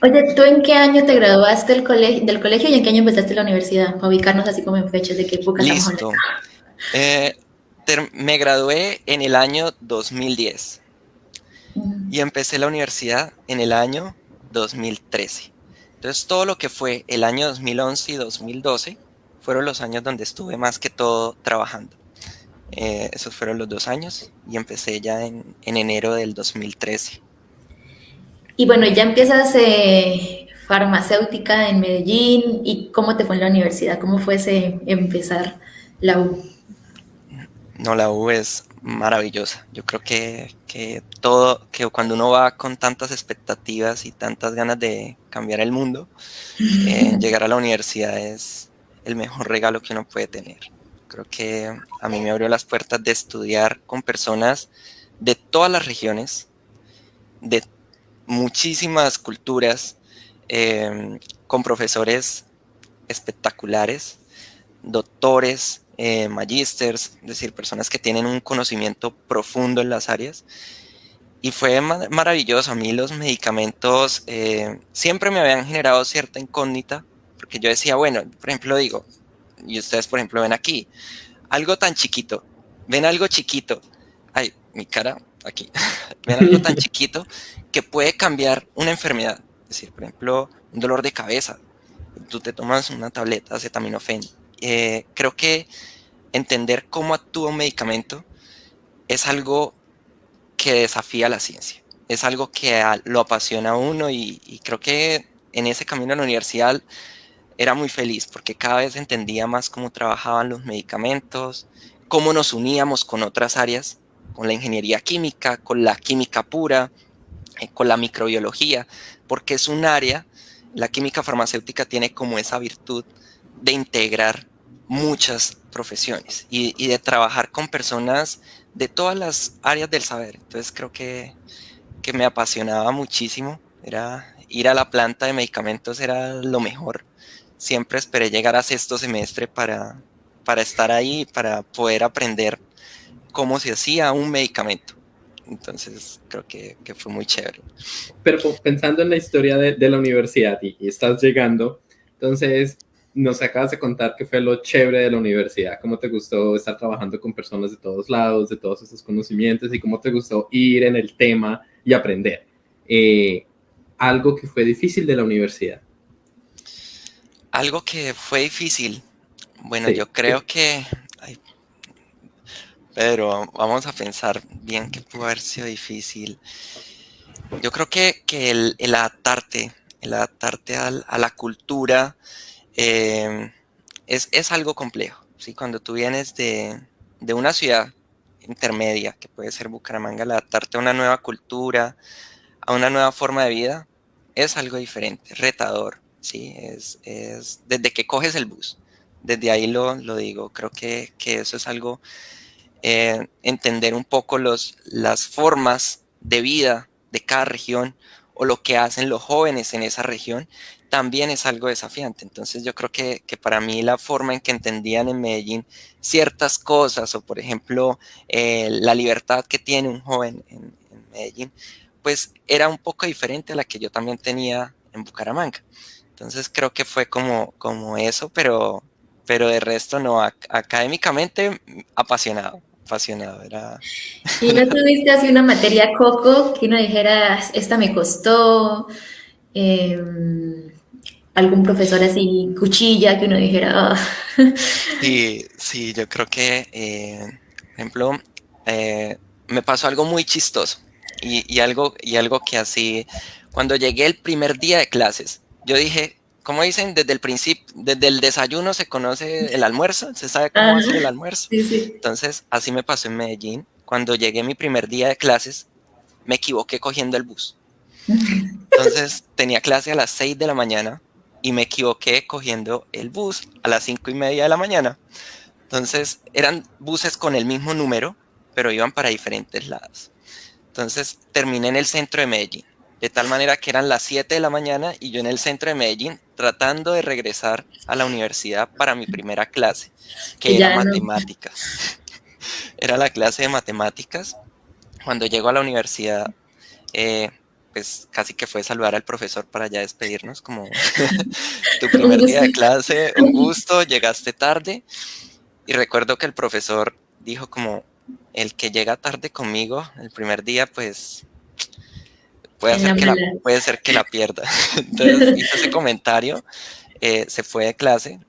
Oye, ¿tú en qué año te graduaste del colegio y en qué año empezaste la universidad? Para ubicarnos así como en fechas de qué época estamos hablando. Listo. Eh, Me gradué en el año 2010 y empecé la universidad en el año 2013. Entonces, todo lo que fue el año 2011 y 2012 fueron los años donde estuve más que todo trabajando. Esos fueron los 2 años y empecé ya en enero del 2013. Y bueno, ya empiezas farmacéutica en Medellín. ¿Y cómo te fue en la universidad? ¿Cómo fue ese empezar la U? No, la U es maravillosa. Yo creo que todo, que cuando uno va con tantas expectativas y tantas ganas de cambiar el mundo, llegar a la universidad es el mejor regalo que uno puede tener. Creo que a mí me abrió las puertas de estudiar con personas de todas las regiones, de muchísimas culturas, con profesores espectaculares, doctores, magísters, es decir, personas que tienen un conocimiento profundo en las áreas. Y fue maravilloso. A mí los medicamentos siempre me habían generado cierta incógnita, porque yo decía, bueno, por ejemplo, digo, y ustedes, por ejemplo, ven aquí, algo tan chiquito, ven algo chiquito, ay, mi cara aquí, ven algo tan chiquito que puede cambiar una enfermedad. Es decir, por ejemplo, un dolor de cabeza, tú te tomas una tableta de acetaminofén. Creo que entender cómo actúa un medicamento es algo que desafía la ciencia. Es algo que lo apasiona a uno y creo que en ese camino a la universidad era muy feliz porque cada vez entendía más cómo trabajaban los medicamentos, cómo nos uníamos con otras áreas, con la ingeniería química, con la química pura, con la microbiología, porque es un área, la química farmacéutica tiene como esa virtud de integrar muchas profesiones y de trabajar con personas de todas las áreas del saber. Entonces creo que me apasionaba muchísimo. Era ir a la planta de medicamentos era lo mejor. Siempre esperé llegar a sexto semestre para estar ahí, para poder aprender cómo se hacía un medicamento. Entonces creo que fue muy chévere. Pero pensando en la historia de la universidad y estás llegando, entonces nos acabas de contar que fue lo chévere de la universidad, cómo te gustó estar trabajando con personas de todos lados, de todos esos conocimientos y cómo te gustó ir en el tema y aprender. Eh, Algo que fue difícil de la universidad. Algo que fue difícil. Bueno, Sí. yo creo que, ay, Pedro, vamos a pensar bien qué pudo haber sido difícil. Yo creo que el adaptarte a la cultura, eh, es algo complejo, ¿sí? Cuando tú vienes de una ciudad intermedia, que puede ser Bucaramanga, el adaptarte a una nueva cultura, a una nueva forma de vida, es algo diferente, retador, ¿sí? Es desde que coges el bus, desde ahí lo digo, creo que eso es algo, entender un poco las formas de vida de cada región o lo que hacen los jóvenes en esa región, también es algo desafiante. Entonces yo creo que para mí la forma en que entendían en Medellín ciertas cosas, o por ejemplo, la libertad que tiene un joven en Medellín, pues era un poco diferente a la que yo también tenía en Bucaramanga. Entonces creo que fue como eso, pero de resto no, académicamente apasionado, apasionado, era. ¿Y no tuviste así una materia coco que uno dijera, esta me costó? Algún profesor así, cuchilla, que uno dijera, "Ah". Sí, sí, yo creo que, por ejemplo, me pasó algo muy chistoso y algo que así, cuando llegué el primer día de clases, yo dije, como dicen, desde el principio, desde el desayuno se conoce el almuerzo, se sabe cómo va a ser Ajá, el almuerzo. sí, sí. Entonces, así me pasó en Medellín. Cuando llegué mi primer día de clases, me equivoqué cogiendo el bus. Entonces, tenía clase a las 6 de la mañana y me equivoqué cogiendo el bus a las 5:30 de la mañana. Entonces, eran buses con el mismo número, pero iban para diferentes lados. Entonces, terminé en el centro de Medellín, de tal manera que eran las 7 de la mañana y yo en el centro de Medellín tratando de regresar a la universidad para mi primera clase, que Y era ya no. matemáticas. Era la clase de matemáticas. Cuando llego a la universidad, eh, pues casi que fue saludar al profesor para ya despedirnos, como tu primer día de clase, un gusto, llegaste tarde. Y recuerdo que el profesor dijo como, el que llega tarde conmigo el primer día, pues En la mala. puede ser que la pierda. Entonces hizo ese comentario, se fue de clase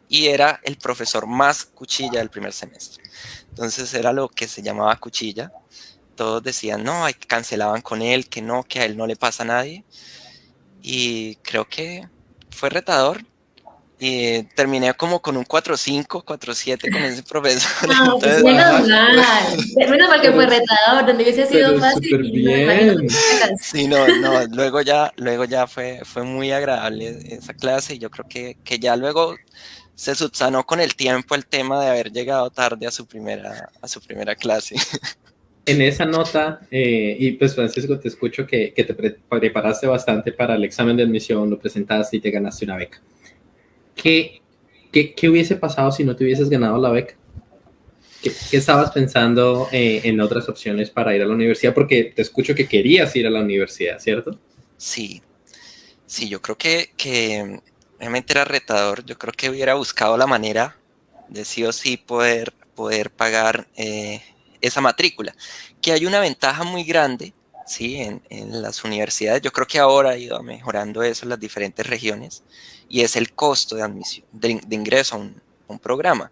y era el profesor más cuchilla del primer semestre. Entonces era lo que se llamaba cuchilla. Todos decían, no, cancelaban con él, que no, que a él no le pasa a nadie. Y creo que fue retador. Y terminé como con un 4.5, 4.7 con ese profesor. No, pues Entonces, menos mal. Menos mal que fue retador, donde hubiese sido pero fácil, súper no me imagino bien. que sí, no, luego ya fue muy agradable esa clase y yo creo que ya luego se subsanó con el tiempo el tema de haber llegado tarde a su primera clase. En esa nota, y pues Francisco, te escucho que te preparaste bastante para el examen de admisión, lo presentaste y te ganaste una beca. ¿Qué, qué hubiese pasado si no te hubieses ganado la beca? ¿Qué estabas pensando en otras opciones para ir a la universidad? Porque te escucho que querías ir a la universidad, ¿cierto? Sí, sí, yo creo que realmente era retador. Yo creo que hubiera buscado la manera de sí o sí poder pagar esa matrícula. Que hay una ventaja muy grande, ¿sí? En las universidades. Yo creo que ahora ha ido mejorando eso en las diferentes regiones y es el costo de admisión, de ingreso a un programa.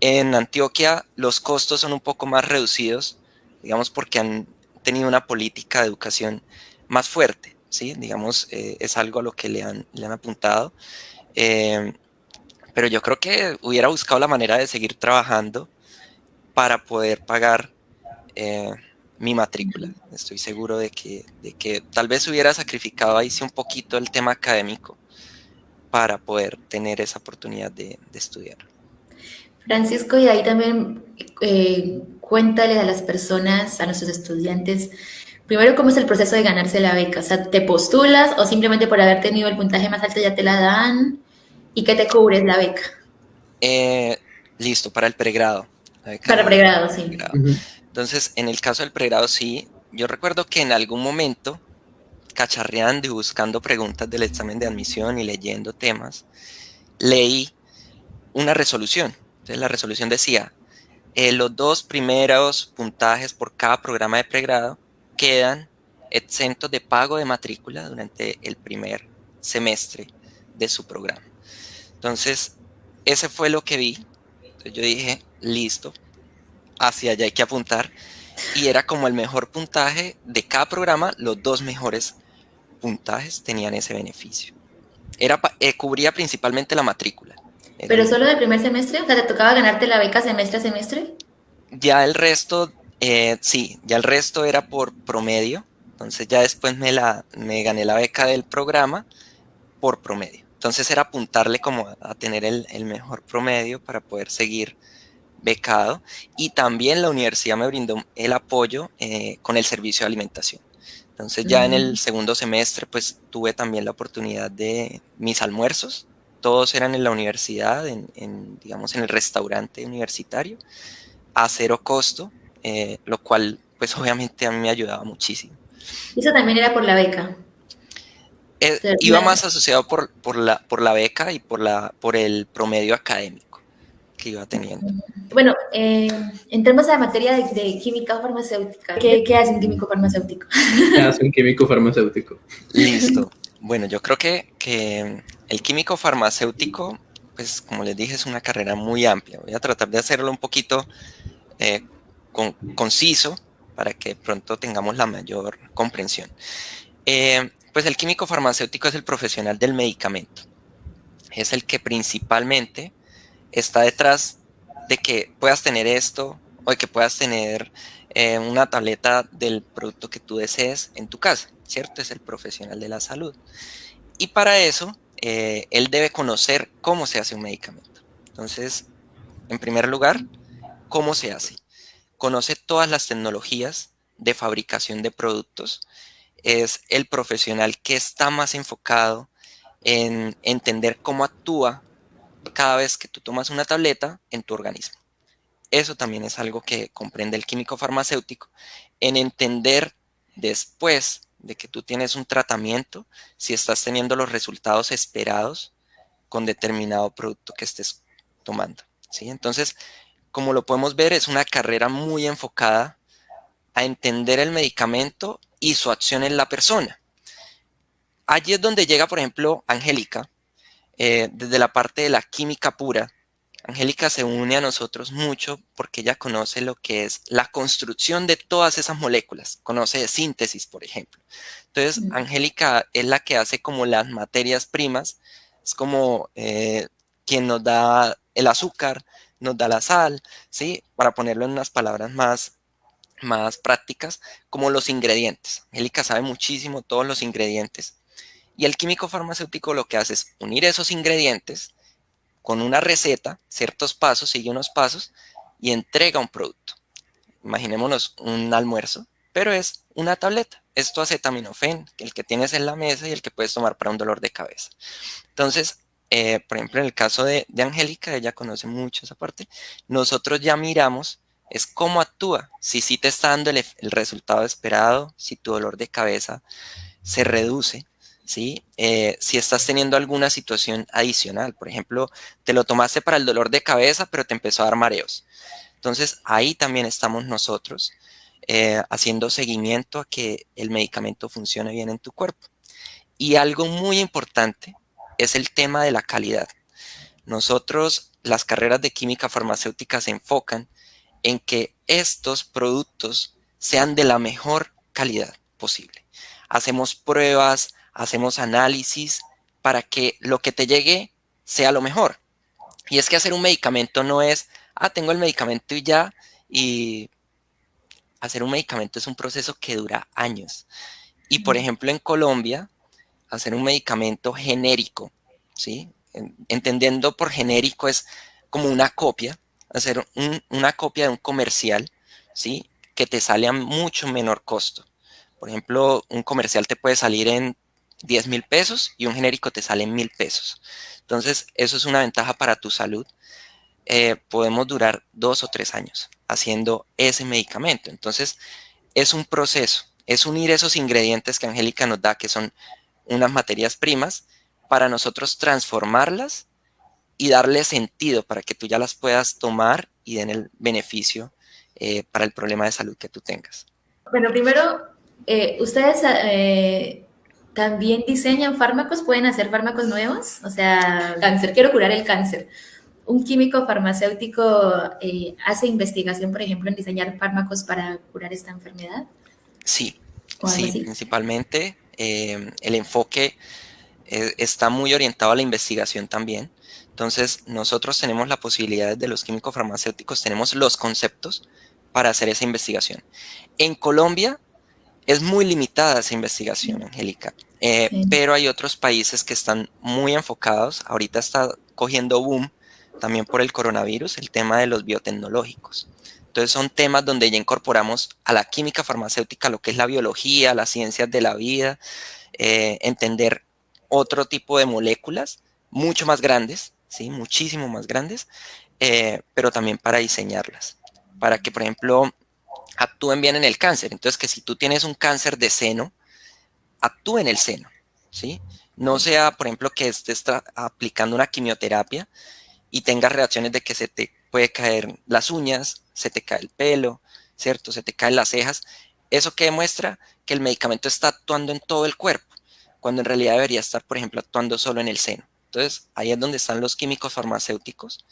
En Antioquia los costos son un poco más reducidos, digamos, porque han tenido una política de educación más fuerte, ¿sí? Digamos, es algo a lo que le han apuntado. Eh, pero yo creo que hubiera buscado la manera de seguir trabajando para poder pagar eh, mi matrícula. Estoy seguro de que tal vez hubiera sacrificado ahí sí un poquito el tema académico para poder tener esa oportunidad de estudiar. Francisco, y ahí también cuéntale a las personas, a nuestros estudiantes, primero cómo es el proceso de ganarse la beca. O sea, ¿te postulas o simplemente por haber tenido el puntaje más alto ya te la dan? ¿Y qué te cubre la beca? Eh, Listo, para el pregrado. La beca Para de pregrado, sí. pregrado. Entonces, en el caso del pregrado, sí. Yo recuerdo que en algún momento, cacharreando y buscando preguntas del examen de admisión y leyendo temas, leí una resolución. Entonces, la resolución decía, los dos primeros puntajes por cada programa de pregrado quedan exentos de pago de matrícula durante el primer semestre de su programa. Entonces, ese fue lo que vi. Entonces, yo dije, listo, hacia allá hay que apuntar. Y era como el mejor puntaje de cada programa, los dos mejores puntajes tenían ese beneficio. Cubría principalmente la matrícula. Era ¿Pero solo del primer semestre? O sea, ¿te tocaba ganarte la beca semestre a semestre? ya el resto, sí, ya el resto era por promedio. Entonces ya después me gané la beca del programa por promedio. Entonces era apuntarle como a tener el mejor promedio para poder seguir becado y también la universidad me brindó el apoyo con el servicio de alimentación. Entonces ya en el segundo semestre pues tuve también la oportunidad de mis almuerzos, todos eran en la universidad, digamos en el restaurante universitario, a cero costo, lo cual pues obviamente a mí me ayudaba muchísimo. Y eso también era por la beca. O sea, Iba más asociado por la beca y por el promedio académico que iba teniendo. bueno, entremos a la materia de química farmacéutica. ¿Qué hace un químico farmacéutico? ¿Qué hace un químico farmacéutico? Listo. Bueno, yo creo que el químico farmacéutico, pues como les dije, es una carrera muy amplia. Voy a tratar de hacerlo un poquito eh, conciso para que pronto tengamos la mayor comprensión. Pues el químico farmacéutico es el profesional del medicamento. Es el que principalmente está detrás de que puedas tener esto o de que puedas tener una tableta del producto que tú desees en tu casa, ¿cierto? Es el profesional de la salud. Y para eso, él debe conocer cómo se hace un medicamento. Entonces, en primer lugar, ¿cómo se hace? Conoce todas las tecnologías de fabricación de productos. Es el profesional que está más enfocado en entender cómo actúa cada vez que tú tomas una tableta en tu organismo. Eso también es algo que comprende el químico farmacéutico en entender después de que tú tienes un tratamiento si estás teniendo los resultados esperados con determinado producto que estés tomando, ¿sí? Entonces, como lo podemos ver, es una carrera muy enfocada a entender el medicamento y su acción en la persona. Allí es donde llega, por ejemplo, Angélica, desde la parte de la química pura. Angélica se une a nosotros mucho porque ella conoce lo que es la construcción de todas esas moléculas, conoce de síntesis, por ejemplo. Entonces, Angélica es la que hace como las materias primas, es como quien nos da el azúcar, nos da la sal, ¿sí? Para ponerlo en unas palabras más prácticas, como los ingredientes. Angélica sabe muchísimo todos los ingredientes. Y el químico farmacéutico lo que hace es unir esos ingredientes con una receta, ciertos pasos, sigue unos pasos y entrega un producto. Imaginémonos un almuerzo, pero es una tableta. Es tu acetaminofén, el que tienes en la mesa y el que puedes tomar para un dolor de cabeza. Entonces, por ejemplo, en el caso de Angélica, ella conoce mucho esa parte. Nosotros ya miramos es cómo actúa, si sí te está dando el resultado esperado, si tu dolor de cabeza se reduce, ¿sí? Si estás teniendo alguna situación adicional, por ejemplo, te lo tomaste para el dolor de cabeza, pero te empezó a dar mareos. Entonces, ahí también estamos nosotros haciendo seguimiento a que el medicamento funcione bien en tu cuerpo. Y algo muy importante es el tema de la calidad. Nosotros, las carreras de química farmacéutica se enfocan en que estos productos sean de la mejor calidad posible. Hacemos pruebas, hacemos análisis para que lo que te llegue sea lo mejor. Y es que hacer un medicamento no es, tengo el medicamento y ya, y hacer un medicamento es un proceso que dura años. Y por ejemplo en Colombia, hacer un medicamento genérico, ¿sí? Entendiendo por genérico es como una copia, hacer una copia de un comercial, ¿sí? Que te sale a mucho menor costo. Por ejemplo, un comercial te puede salir en 10,000 pesos y un genérico te sale en 1,000 pesos. Entonces, eso es una ventaja para tu salud. Podemos durar 2 o 3 años haciendo ese medicamento. Entonces, es un proceso, es unir esos ingredientes que Angélica nos da, que son unas materias primas, para nosotros transformarlas y darle sentido para que tú ya las puedas tomar y den el beneficio para el problema de salud que tú tengas. Bueno, primero, ¿ustedes también diseñan fármacos? ¿Pueden hacer fármacos nuevos? O sea, cáncer, quiero curar el cáncer. ¿Un químico farmacéutico hace investigación, por ejemplo, en diseñar fármacos para curar esta enfermedad? Sí, sí, principalmente el enfoque está muy orientado a la investigación también. Entonces, nosotros tenemos la posibilidad de los químicos farmacéuticos, tenemos los conceptos para hacer esa investigación. En Colombia es muy limitada esa investigación, Angélica, pero hay otros países que están muy enfocados. Ahorita está cogiendo boom también por el coronavirus, el tema de los biotecnológicos. Entonces son temas donde ya incorporamos a la química farmacéutica lo que es la biología, las ciencias de la vida, entender otro tipo de moléculas mucho más grandes, ¿sí? Muchísimo más grandes, pero también para diseñarlas, para que, por ejemplo, actúen bien en el cáncer. Entonces, que si tú tienes un cáncer de seno, actúe en el seno, ¿sí? No sea, por ejemplo, que estés aplicando una quimioterapia y tengas reacciones de que se te puede caer las uñas, se te cae el pelo, ¿cierto? Se te caen las cejas. Eso que demuestra que el medicamento está actuando en todo el cuerpo, cuando en realidad debería estar, por ejemplo, actuando solo en el seno. Entonces, ahí es donde están los químicos farmacéuticos,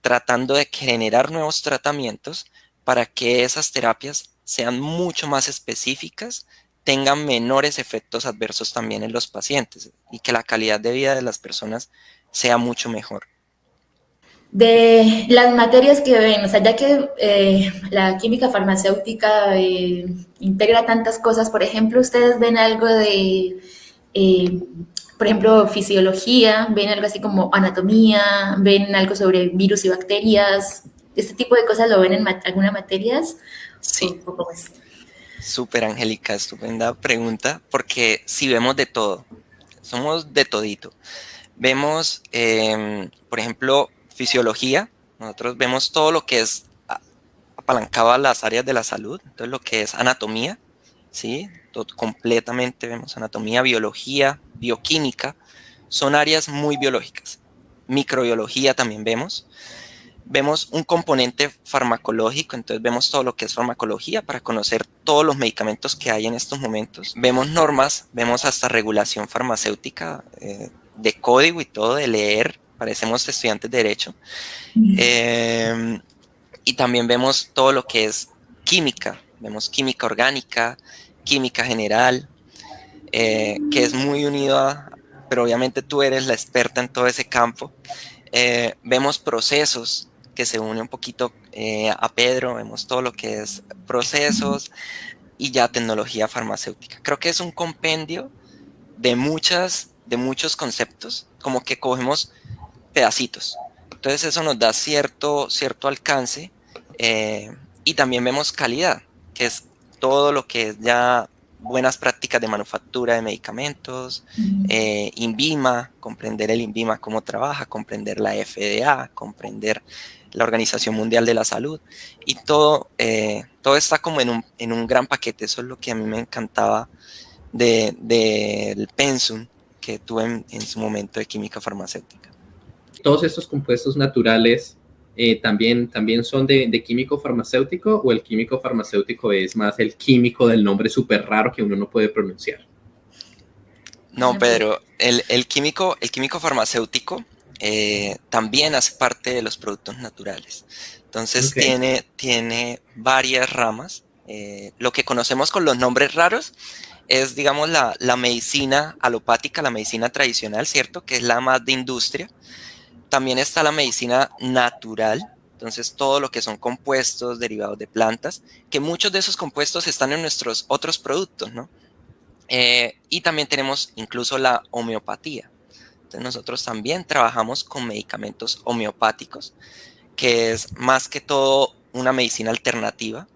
tratando de generar nuevos tratamientos para que esas terapias sean mucho más específicas, tengan menores efectos adversos también en los pacientes y que la calidad de vida de las personas sea mucho mejor. De las materias que ven, o sea, ya que la química farmacéutica integra tantas cosas, por ejemplo, ¿ustedes ven algo de, eh, por ejemplo, fisiología? ¿Ven algo así como anatomía? ¿Ven algo sobre virus y bacterias? ¿Este tipo de cosas lo ven en algunas materias? Sí. ¿O cómo es? Súper, Angélica, estupenda pregunta, porque si vemos de todo, somos de todito. Vemos, por ejemplo, fisiología, nosotros vemos todo lo que es apalancado a las áreas de la salud, entonces lo que es anatomía, ¿sí? Completamente vemos anatomía, biología, bioquímica, son áreas muy biológicas. Microbiología también vemos. Vemos un componente farmacológico, entonces vemos todo lo que es farmacología para conocer todos los medicamentos que hay en estos momentos. Vemos normas, vemos hasta regulación farmacéutica, de código y todo, de leer, parecemos estudiantes de derecho. Y también vemos todo lo que es química, vemos química orgánica, química general, que es muy unido a, pero obviamente tú eres la experta en todo ese campo. Vemos procesos, que se une un poquito a Pedro, vemos todo lo que es procesos y ya tecnología farmacéutica. Creo que es un compendio de muchos conceptos, como que cogemos pedacitos. Entonces eso nos da cierto alcance, y también vemos calidad, que es todo lo que es ya buenas prácticas de manufactura de medicamentos, INVIMA, comprender el INVIMA cómo trabaja, comprender la FDA, comprender la Organización Mundial de la Salud, y todo está como en un gran paquete. Eso es lo que a mí me encantaba del pensum que tuve en su momento de química farmacéutica. ¿Todos estos compuestos naturales también son de químico farmacéutico, o el químico farmacéutico es más el químico del nombre súper raro que uno no puede pronunciar? No, Pedro, el químico farmacéutico también hace parte de los productos naturales. Entonces Okay. tiene varias ramas. Lo que conocemos con los nombres raros es, digamos, la medicina alopática, la medicina tradicional, ¿cierto? Que es la más de industria. También está la medicina natural, entonces todo lo que son compuestos derivados de plantas, que muchos de esos compuestos están en nuestros otros productos, ¿no? Y también tenemos incluso la homeopatía. Entonces nosotros también trabajamos con medicamentos homeopáticos, que es más que todo una medicina alternativa,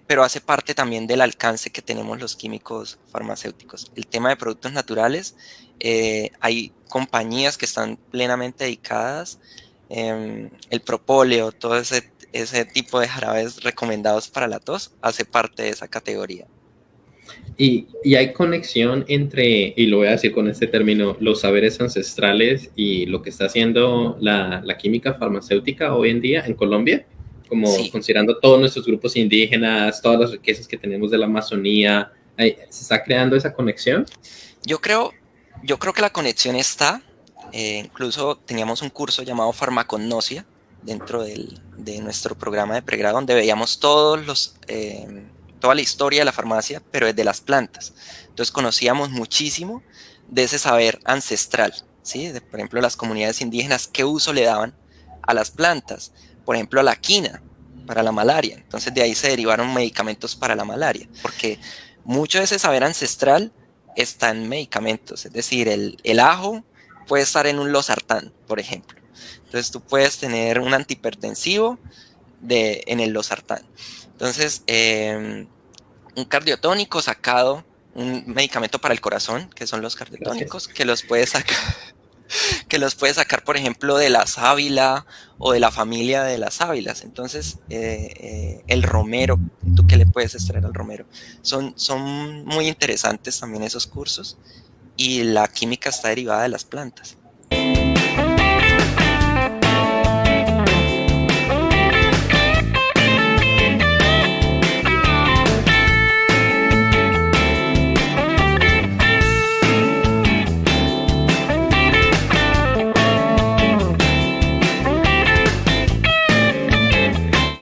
pero hace parte también del alcance que tenemos los químicos farmacéuticos. El tema de productos naturales, hay compañías que están plenamente dedicadas, el propóleo, todo ese tipo de jarabes recomendados para la tos, hace parte de esa categoría. Y hay conexión entre, y lo voy a decir con este término, los saberes ancestrales y lo que está haciendo la química farmacéutica hoy en día en Colombia, como Sí, considerando todos nuestros grupos indígenas, todas las riquezas que tenemos de la Amazonía. ¿Se está creando esa conexión? yo creo, yo creo que la conexión está. Incluso teníamos un curso llamado farmacognosia dentro de nuestro programa de pregrado, donde veíamos toda la historia de la farmacia, pero desde las plantas. Entonces conocíamos muchísimo de ese saber ancestral, ¿sí? Por ejemplo, las comunidades indígenas, qué uso le daban a las plantas. Por ejemplo, a la quina para la malaria. Entonces de ahí se derivaron medicamentos para la malaria, porque mucho de ese saber ancestral está en medicamentos. Es decir, el ajo puede estar en un losartán, por ejemplo. Entonces tú puedes tener un antihipertensivo en el losartán. Entonces, un cardiotónico sacado, un medicamento para el corazón, que son los Gracias. cardiotónicos, que los puedes sacar, por ejemplo, de la sábila o de la familia de las sábilas. Entonces, el romero, ¿tú qué le puedes extraer al romero? Son muy interesantes también esos cursos, y la química está derivada de las plantas.